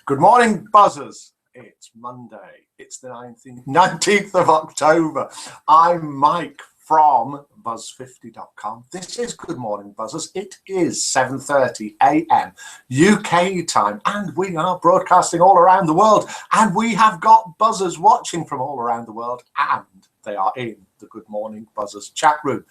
Good morning, buzzers. It's Monday. It's the 19th of October. I'm Mike from Buzz50.com. This is Good Morning Buzzers. It is 7:30 a.m. UK time, and we are broadcasting all around the world. And we have got buzzers watching from all around the world, and they are in the Good Morning Buzzers chat room.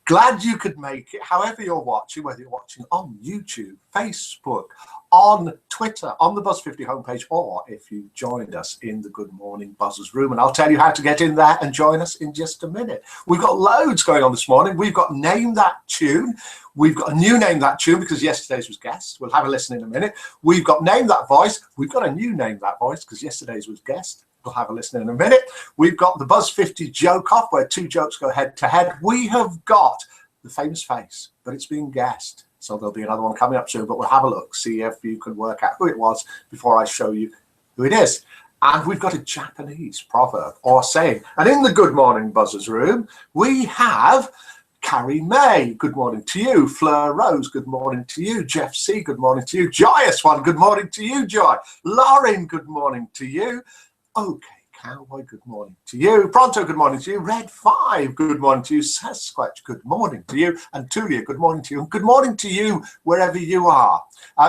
Glad you could make it, however you're watching, whether you're watching on YouTube, Facebook, on Twitter, on the Buzz50 homepage, or if you joined us in the Good Morning Buzzers room. And I'll tell you how to get in there and join us in just a minute. We've got loads going on this morning. We've got Name That Tune. We've got a new Name That Tune because yesterday's was guest. We'll have a listen in a minute. We've got Name That Voice. We've got a new Name That Voice because yesterday's was guest. We'll have a listen in a minute. We've got the Buzz50 Joke-Off, where two jokes go head to head. We have got the famous face, but it's been guessed. So there'll be another one coming up soon, but we'll have a look, see if you can work out who it was before I show you who it is. And we've got a Japanese proverb or saying. And in the Good Morning Buzzers room, we have Carrie May, good morning to you. Fleur Rose, good morning to you. Jeff C, good morning to you. Joyous One, good morning to you, Joy. Lauren, good morning to you. Okay, Cowboy, good morning to you. Pronto, good morning to you. Red 5, good morning to you. Sasquatch, good morning to you. And Tulia, good morning to you. And good morning to you wherever you are.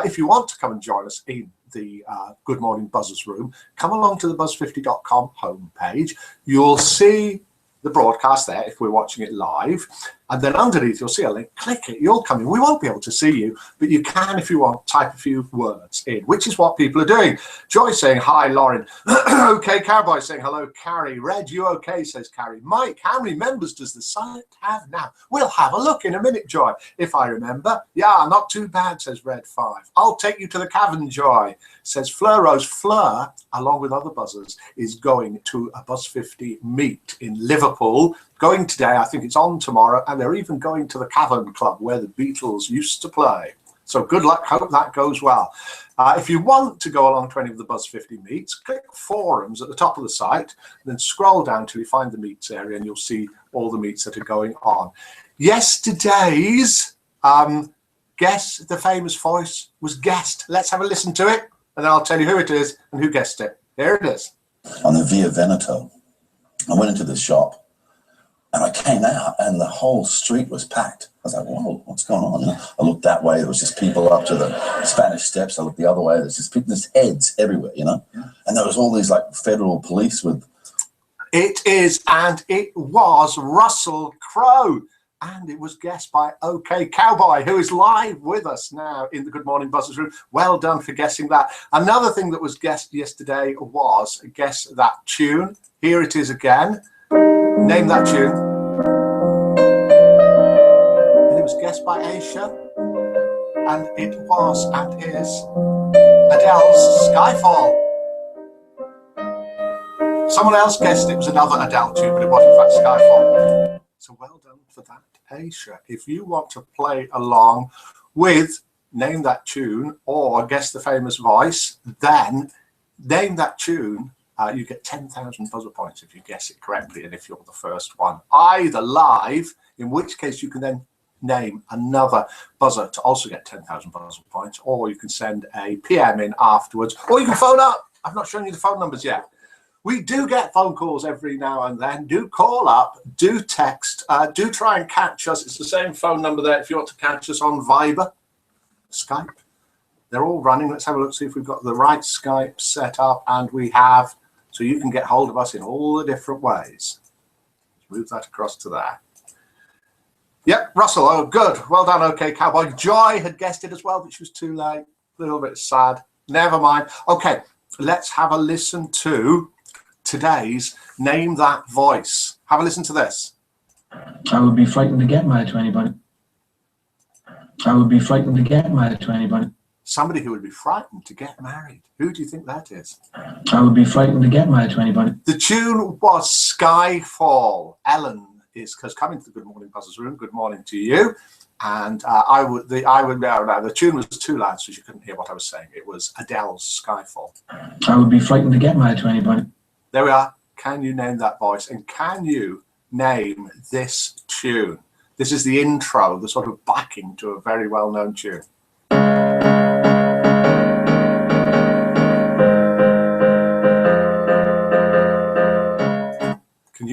If you want to come and join us in the Good Morning Buzzers room, come along to the Buzz50.com homepage. You'll see the broadcast there if we're watching it live, and then underneath you'll see a link. Click it, you'll come in. We won't be able to see you, but you can, if you want, type a few words in, which is what people are doing. Joy saying hi, Lauren. Okay, Cowboy saying hello, Carrie. Red, you okay, says Carrie. Mike, how many members does the site have now? We'll have a look in a minute, Joy, if I remember. Yeah, not too bad, says Red 5. I'll take you to the cavern, Joy, says Fleur Rose. Fleur, along with other buzzers, is going to a Buzz50 meet in Liverpool. Going today, I think it's on tomorrow, and they're even going to the Cavern Club where the Beatles used to play. So good luck, hope that goes well. If you want to go along to any of the Buzz50 meets, click forums at the top of the site, and then scroll down till you find the meets area, and you'll see all the meets that are going on. Yesterday's Guess the Famous Voice was guessed. Let's have a listen to it, and then I'll tell you who it is and who guessed it. Here it is. On the Via Veneto, I went into this shop, and I came out, and the whole street was packed. I was like, whoa, what's going on? And I looked that way. There was just people up to the Spanish Steps. I looked the other way. There's just people, there's heads everywhere, you know? And there was all these, like, federal police with... It is, and it was Russell Crowe. And it was guessed by OK Cowboy, who is live with us now in the Good Morning Buzzers room. Well done for guessing that. Another thing that was guessed yesterday was Guess That Tune. Here it is again. Name that tune. And it was guessed by Aisha. And it was and is Adele's Skyfall. Someone else guessed it was another Adele tune, but it was in fact Skyfall. So well done for that, Aisha. If you want to play along with Name That Tune or Guess the Famous Voice, then Name That Tune. You get 10,000 buzzer points if you guess it correctly, and if you're the first one, either live, in which case you can then name another buzzer to also get 10,000 buzzer points, or you can send a PM in afterwards, or you can phone up. I've not shown you the phone numbers yet. We do get phone calls every now and then. Do call up, do text, do try and catch us. It's the same phone number there if you want to catch us on Viber, Skype. They're all running. Let's have a look, see if we've got the right Skype set up, and we have. So you can get hold of us in all the different ways. Let's move that across to there. Yep, Russell, oh, good. Well done, OK Cowboy. Joy had guessed it as well, but she was too late. A little bit sad. Never mind. OK, let's have a listen to today's Name That Voice. Have a listen to this. I would be frightened to get married to anybody. I would be frightened to get married to anybody. Somebody who would be frightened to get married. Who do you think that is? I would be frightened to get married to anybody. The tune was Skyfall. Ellen is coming to the Good Morning Buzzers room. Good morning to you. And the tune was too loud, so she couldn't hear what I was saying. It was Adele's Skyfall. I would be frightened to get married to anybody. There we are. Can you name that voice? And can you name this tune? This is the intro, the sort of backing to a very well-known tune.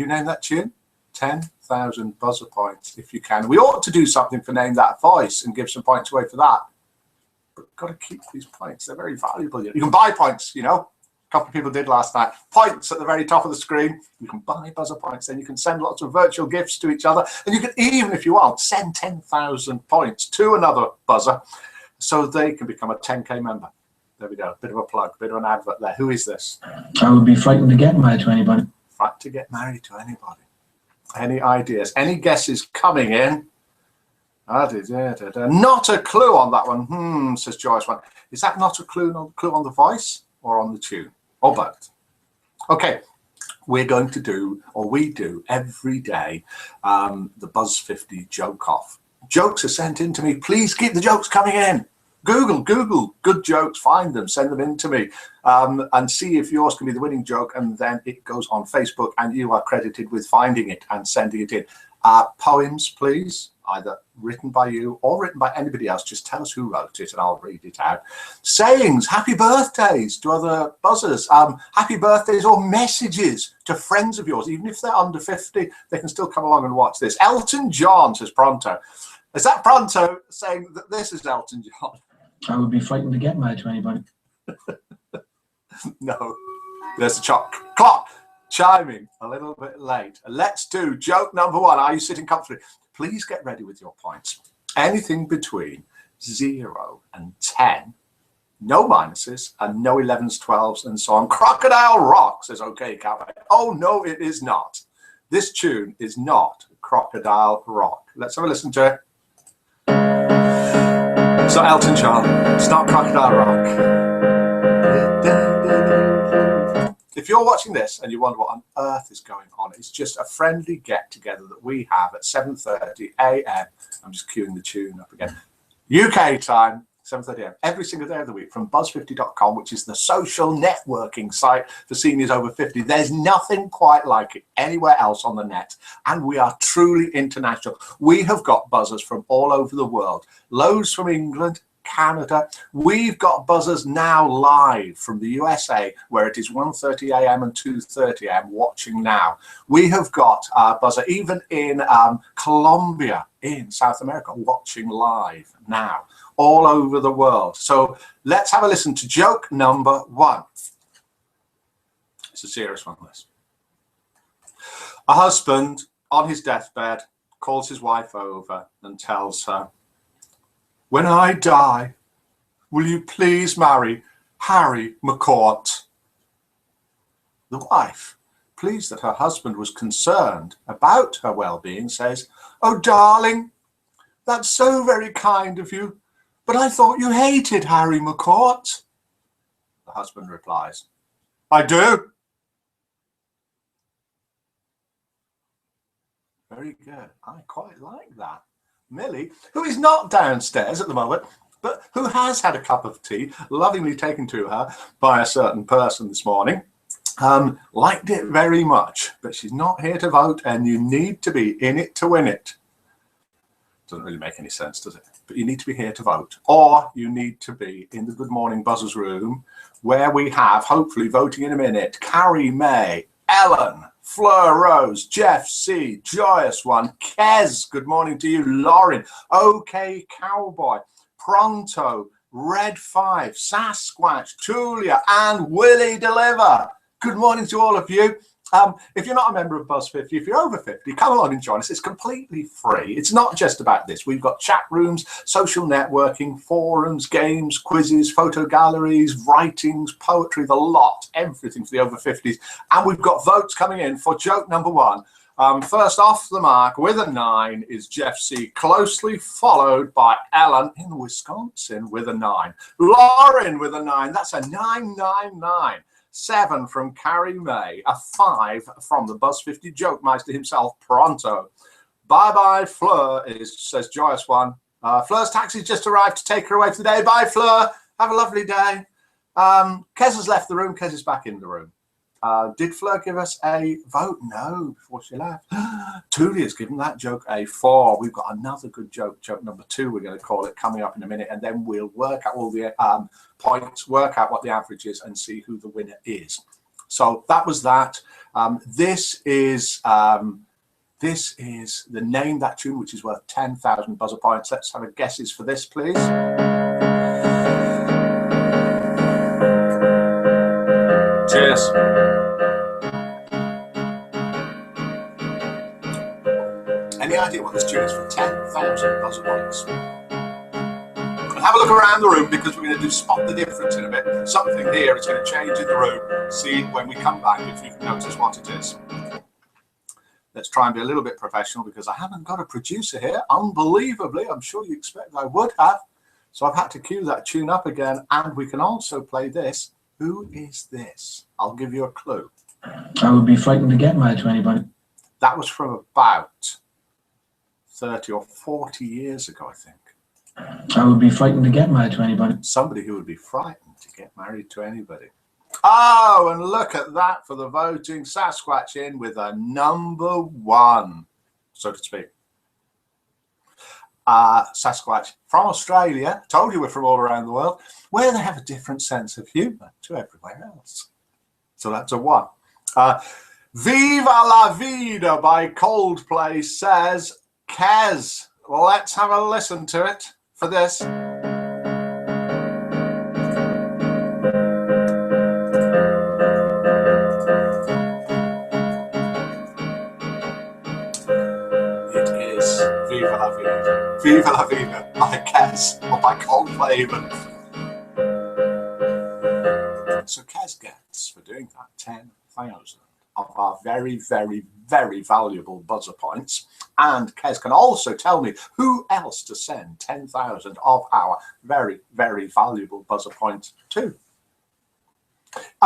you name that tune? 10,000 buzzer points if you can. We ought to do something for Name That Voice and give some points away for that. But got to keep these points. They're very valuable. You can buy points, you know. A couple of people did last night. Points at the very top of the screen. You can buy buzzer points. Then you can send lots of virtual gifts to each other. And you can even, if you want, send 10,000 points to another buzzer so they can become a 10K member. There we go. Bit of a plug, bit of an advert there. Who is this? I would be frightened to get married to anybody. Frightened to get married to anybody. Any ideas? Any guesses coming in? Not a clue on that one. Says Joyce one. Is that not a clue on the voice or on the tune? Or both? Okay. We're going to do, or we do every day, the Buzz50 Joke-Off. Jokes are sent in to me. Please keep the jokes coming in. Google good jokes, find them, send them in to me, and see if yours can be the winning joke, and then it goes on Facebook and you are credited with finding it and sending it in. Poems, please, either written by you or written by anybody else. Just tell us who wrote it and I'll read it out. Sayings, happy birthdays to other buzzers, happy birthdays or messages to friends of yours. Even if they're under 50, they can still come along and watch this. Elton John, says Pronto. Is that Pronto saying that this is Elton John? I would be frightened to get married to anybody. No. There's the clock chiming a little bit late. Let's do joke number one. Are you sitting comfortably? Please get ready with your points. Anything between 0 and 10. No minuses and no 11s, 12s, and so on. Crocodile Rock says, okay, Cowboy. Oh, no, it is not. This tune is not Crocodile Rock. Let's have a listen to it. So Elton John, it's not Crocodile Rock. If you're watching this and you wonder what on earth is going on, it's just a friendly get-together that we have at 7:30 a.m. I'm just queuing the tune up again. UK time, 7:30 a.m. every single day of the week from Buzz50.com, which is the social networking site for seniors over 50. There's nothing quite like it anywhere else on the net, and we are truly international. We have got buzzers from all over the world, loads from England, Canada. We've got buzzers now live from the USA, where it is 1:30 a.m. and 2:30 a.m. watching now. We have got a buzzer even in Colombia in South America watching live now, all over the world. So let's have a listen to joke number one. It's a serious one, this. A husband on his deathbed calls his wife over and tells her, "When I die, will you please marry Harry McCourt?" The wife, pleased that her husband was concerned about her well-being, says, "Oh, darling, that's so very kind of you, but I thought you hated Harry McCourt." The husband replies, "I do." Very good. I quite like that. Millie, who is not downstairs at the moment, but who has had a cup of tea lovingly taken to her by a certain person this morning, liked it very much, but she's not here to vote, and you need to be in it to win it. Doesn't really make any sense, does it? But you need to be here to vote, or you need to be in the Good Morning Buzzers room, where we have, hopefully voting in a minute, Carrie May, Ellen, Fleur Rose, Jeff C, Joyous One, Kez, good morning to you, Lauren, OK Cowboy, Pronto, Red 5, Sasquatch, Tulia, and Willie Deliver. Good morning to all of you. If you're not a member of Buzz50, if you're over 50, come along and join us. It's completely free. It's not just about this. We've got chat rooms, social networking, forums, games, quizzes, photo galleries, writings, poetry, the lot, everything for the over 50s. And we've got votes coming in for joke number one. First off the mark with a 9 is Jeff C, closely followed by Ellen in Wisconsin with a 9. Lauren with a 9. That's a 999. 7 from Carrie May, a 5 from the Buzz50 Joke Meister himself, Pronto. Bye-bye, Fleur, says Joyous One. Fleur's taxi's just arrived to take her away for the day. Bye, Fleur. Have a lovely day. Kez has left the room. Kez is back in the room. Did Fleur give us a vote? No, before she left. Tulia's given that joke a 4. We've got another good joke, joke number 2, we're going to call it, coming up in a minute, and then we'll work out all the points, work out what the average is, and see who the winner is. So that was that. This is the Name That Tune, which is worth 10,000 buzzer points. Let's have a guesses for this, please. Cheers. Any idea what this tune is for 10,000 buzzer points? And have a look around the room, because we're going to do Spot the Difference in a bit. Something here is going to change in the room. See when we come back if you can notice what it is. Let's try and be a little bit professional, because I haven't got a producer here. Unbelievably, I'm sure you expect I would have. So I've had to cue that tune up again, and we can also play this. Who is this? I'll give you a clue. I would be frightened to get married to anybody. That was from about 30 or 40 years ago, I think. I would be frightened to get married to anybody. Somebody who would be frightened to get married to anybody. Oh, and look at that for the voting. Sasquatch in with a number 1, so to speak. Sasquatch from Australia. Told you we're from all around the world, where they have a different sense of humour to everywhere else. So that's a 1. Viva la Vida by Coldplay says, Kez. Well, let's have a listen to it for this. Viva la Vida. Viva la Vida by Kez, or by Coldplay even. So Kez gets, for doing that, 10,000 of our very, very, very valuable buzzer points. And Kez can also tell me who else to send 10,000 of our very, very valuable buzzer points to.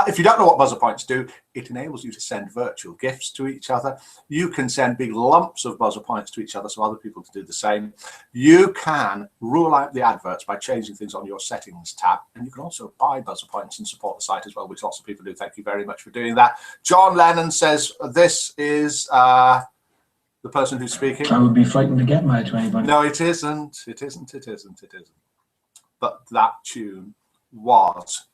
If you don't know what buzzer points do, it enables you to send virtual gifts to each other. You can send big lumps of buzzer points to each other so other people can do the same. You can rule out the adverts by changing things on your settings tab. And you can also buy buzzer points and support the site as well, which lots of people do. Thank you very much for doing that. John Lennon says this is the person who's speaking. I would be frightened to get married to anybody. No, it isn't. It isn't. It isn't. It isn't. But that tune was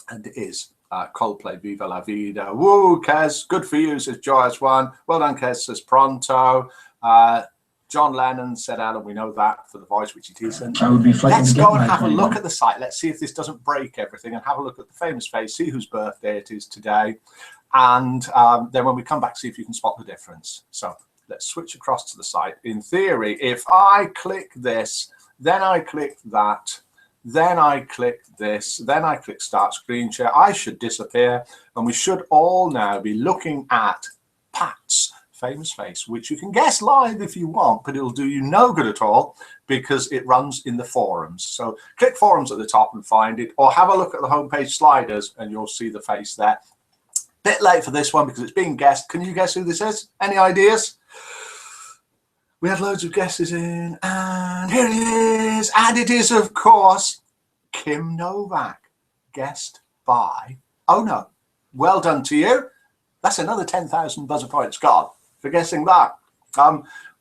and is Coldplay, Viva la Vida. Woo, Kez, good for you, says Joyous One. Well done, Kez, says Pronto. John Lennon said, Alan, we know that for the voice, which it isn't. I would be frightened. Let's go and have a look at the site. Let's see if this doesn't break everything, and have a look at the famous face, see whose birthday it is today. And then when we come back, see if you can spot the difference. So let's switch across to the site. In theory, if I click this, then I click that, then I click this, then I click start screen share, I should disappear, and we should all now be looking at Pat's famous face, which you can guess live if you want, but it'll do you no good at all because it runs in the forums. So click forums at the top and find it, or have a look at the homepage sliders and you'll see the face there. Bit late for this one because it's being guessed. Can you guess who this is? Any ideas? We had loads of guesses in, and here it is. And it is, of course, Kim Novak, guessed by, oh no, well done to you. That's another 10,000 buzzer points gone for guessing that.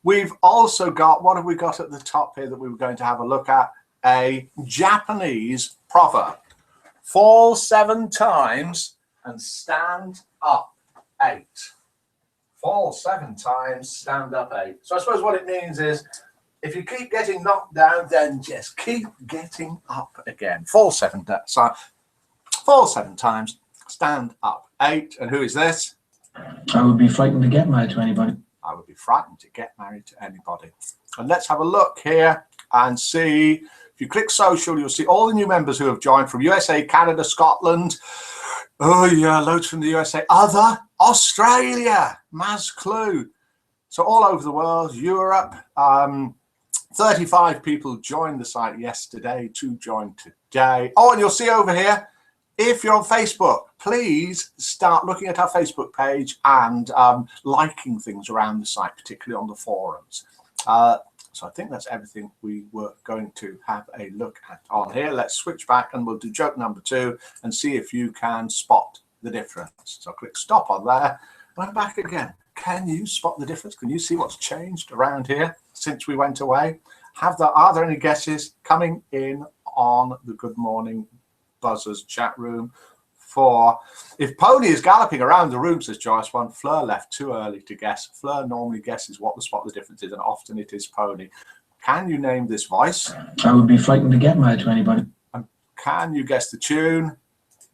We've also got, what have we got at the top here that we were going to have a look at? A Japanese proverb. Fall 7 times and stand up 8. Fall 7 times, stand up 8. So I suppose what it means is, if you keep getting knocked down, then just keep getting up again. Fall 7 times, stand up 8. And who is this? I would be frightened to get married to anybody. I would be frightened to get married to anybody. And let's have a look here and see. If you click social, you'll see all the new members who have joined from USA, Canada, Scotland. Oh yeah, loads from the USA. Other, Australia, Maz Clue. So all over the world, Europe. 35 people joined the site yesterday, 2 joined today. Oh, and you'll see over here, if you're on Facebook, please start looking at our Facebook page and liking things around the site, particularly on the forums. So I think that's everything we were going to have a look at on here. Let's switch back and we'll do joke number 2 and see if you can spot the difference. So click stop on there and I'm back again. Can you spot the difference? Can you see what's changed around here since we went away? Are there any guesses coming in on the Good Morning Buzzers chat room 4. If Pony is galloping around the room, says Joyce 1, Fleur left too early to guess. Fleur normally guesses what the spot the difference is, and often it is Pony. Can you name this voice? I would be frightened to get married to anybody. And can you guess the tune?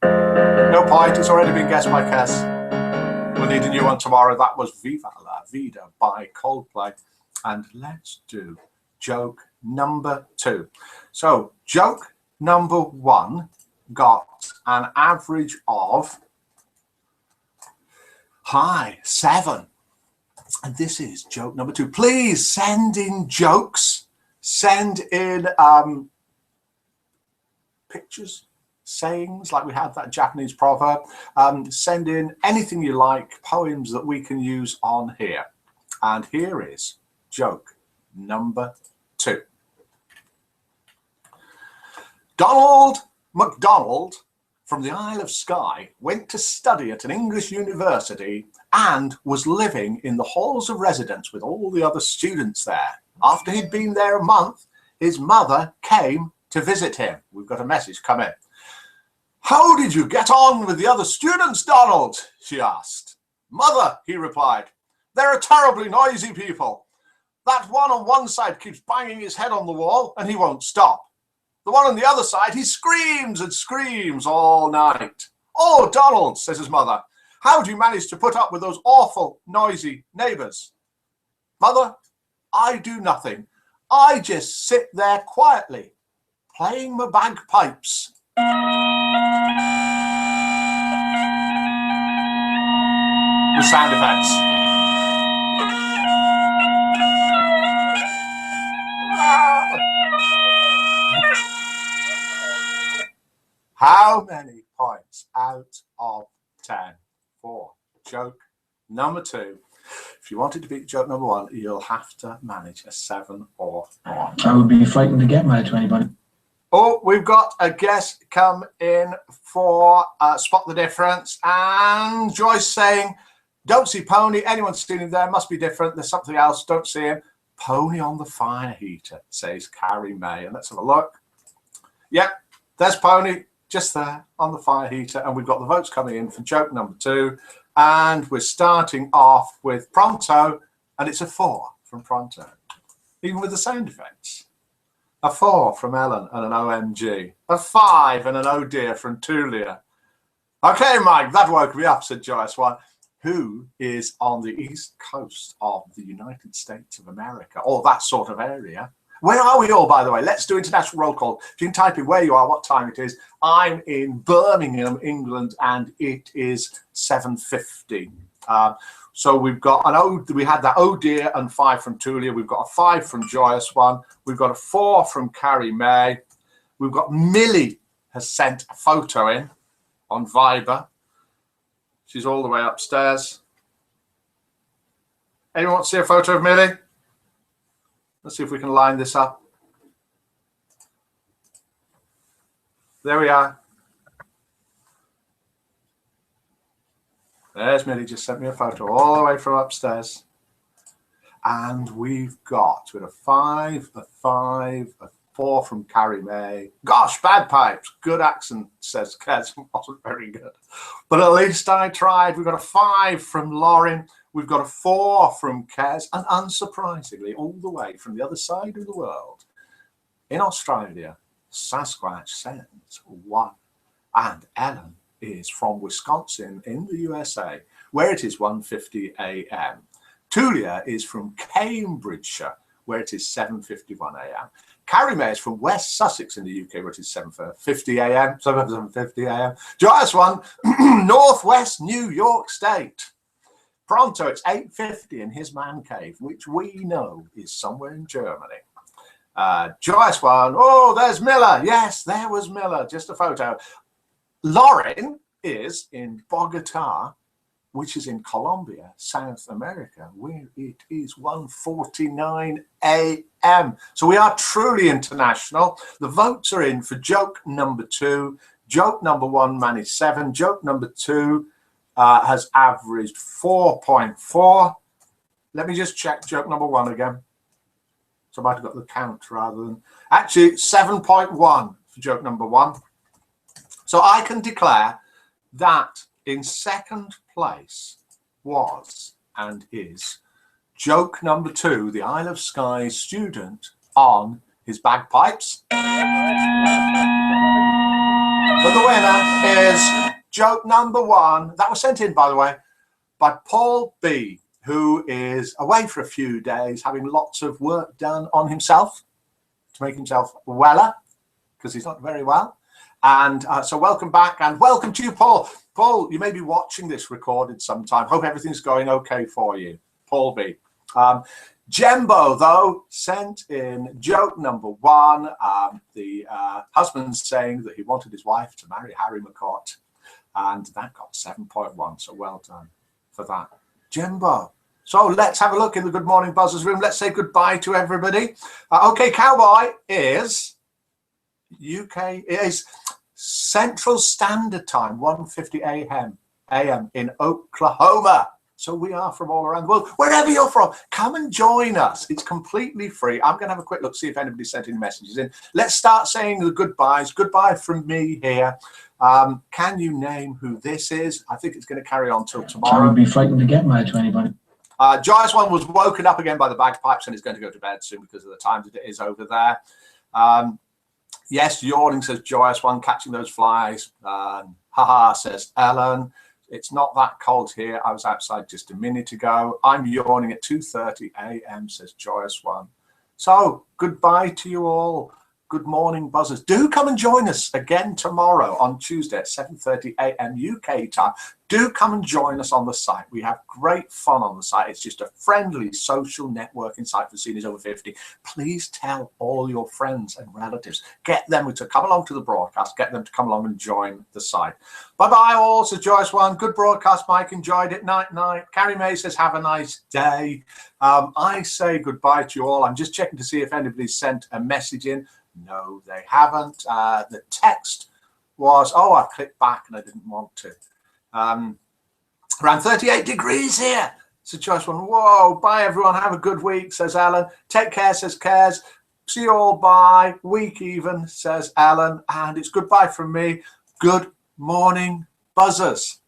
No point, it's already been guessed by Kes. We'll need a new one tomorrow. That was Viva la Vida by Coldplay. And let's do joke number 2. So joke number 1 got an average of 7. And this is joke number 2. Please send in jokes, send in pictures, sayings, like we had that Japanese proverb. Send in anything you like, poems that we can use on here. And here is joke number 2. Donald MacDonald from the Isle of Skye went to study at an English university and was living in the halls of residence with all the other students there. After he'd been there a month, his mother came to visit him. We've got a message come in. "How did you get on with the other students, Donald?" she asked. "Mother," he replied, "they're terribly noisy people. That one on one side keeps banging his head on the wall and he won't stop. The one on the other side, he screams and screams all night." "Oh, Donald," says his mother, "how do you manage to put up with those awful, noisy neighbours?" "Mother, I do nothing. I just sit there quietly, playing my bagpipes." The sound effects. How many points out of 10 for joke number 2? If you wanted to beat joke number 1, you'll have to manage a 7 or more. I would be frightened to get married to anybody. Oh, we've got a guest come in for Spot the Difference. And Joyce saying, "Don't see Pony. Anyone seen him there? Must be different. There's something else. Don't see him." Pony on the fire heater, says Carrie May. And let's have a look. Yep, there's Pony just there on the fire heater. And we've got the votes coming in for joke number 2. And we're starting off with Pronto. And it's a 4 from Pronto, even with the sound effects. A 4 from Ellen and an OMG. A 5 and an oh dear from Tulia. "Okay, Mike, that woke me up," said Joyce 1. Who is on the east coast of the United States of America, or that sort of area? Where are we all, by the way? Let's do international roll call. If you can type in where you are, what time it is. I'm in Birmingham, England, and it is 7:50. So we've got we had that oh dear and 5 from Tulia. We've got a 5 from Joyous 1. We've got a 4 from Carrie May. We've got Millie has sent a photo in on Viber. She's all the way upstairs. Anyone want to see a photo of Millie? Let's see if we can line this up. There we are. There's Millie, just sent me a photo all the way from upstairs. And we've got with a 5, a 4 from Carrie May. Gosh, bagpipes. Good accent, says Kez. Wasn't very good. But at least I tried. We've got a 5 from Lauren. We've got a 4 from Kez. And unsurprisingly, all the way from the other side of the world, in Australia, Sasquatch sends 1. And Ellen is from Wisconsin in the USA, where it is 1:50 a.m. Tulia is from Cambridgeshire, where it is 7:51 a.m. Carrie May is from West Sussex in the UK, where it is 7:50 a.m. 7:50 a.m. Joyous 1, Northwest New York State. Pronto, it's 8:50 in his man cave, which we know is somewhere in Germany. Joyous 1, oh, there's Miller. Yes, there was Miller, just a photo. Lauren is in Bogota, which is in Colombia, South America, where it is 1:49 a.m. So we are truly international. The votes are in for joke number 2. Joke number 1 managed 7. Joke number 2 has averaged 4.4. Let me just check joke number 1 again. So I might have got the count rather than... Actually, 7.1 for joke number 1. So I can declare that in second place was and is joke number 2, the Isle of Skye student on his bagpipes. But the winner is joke number 1. That was sent in, by the way, by Paul B, who is away for a few days, having lots of work done on himself to make himself weller, because he's not very well. And so welcome back, and welcome to you, Paul. Paul, you may be watching this recorded sometime. Hope everything's going okay for you, Paul B. Jembo, though, sent in joke number 1. The husband saying that he wanted his wife to marry Harry McCourt, and that got 7.1. So well done for that, Jembo. So let's have a look in the Good Morning Buzzers room. Let's say goodbye to everybody. Okay, Cowboy is UK, is Central Standard Time, 1:50 a.m. in Oklahoma. So we are from all around the world. Wherever you're from, come and join us. It's completely free. I'm going to have a quick look, see if anybody sent any messages in. Let's start saying the goodbyes. Goodbye from me here. Can you name who this is? I think it's going to carry on till tomorrow. I would be frightened to get married to anybody. Joyous One was woken up again by the bagpipes and is going to go to bed soon because of the time that it is over there. Yes, yawning, says Joyous One, catching those flies. Haha, says Ellen. It's not that cold here. I was outside just a minute ago. I'm yawning at 2:30 a.m., says Joyous One. So goodbye to you all. Good morning, Buzzers. Do come and join us again tomorrow on Tuesday at 7:30 a.m. UK time. Do come and join us on the site. We have great fun on the site. It's just a friendly social networking site for seniors over 50. Please tell all your friends and relatives. Get them to come along to the broadcast. Get them to come along and join the site. Bye-bye all, says Joyce One. Good broadcast, Mike. Enjoyed it. Night-night. Carrie May says, have a nice day. I say goodbye to you all. I'm just checking to see if anybody's sent a message in. No, they haven't. The text was, oh, I clicked back and I didn't want to. Around 38 degrees here. So Joyce One, whoa, bye everyone. Have a good week, says Alan. Take care, says Cares. See you all, bye. Week even, says Alan. And it's goodbye from me. Good morning, Buzzers.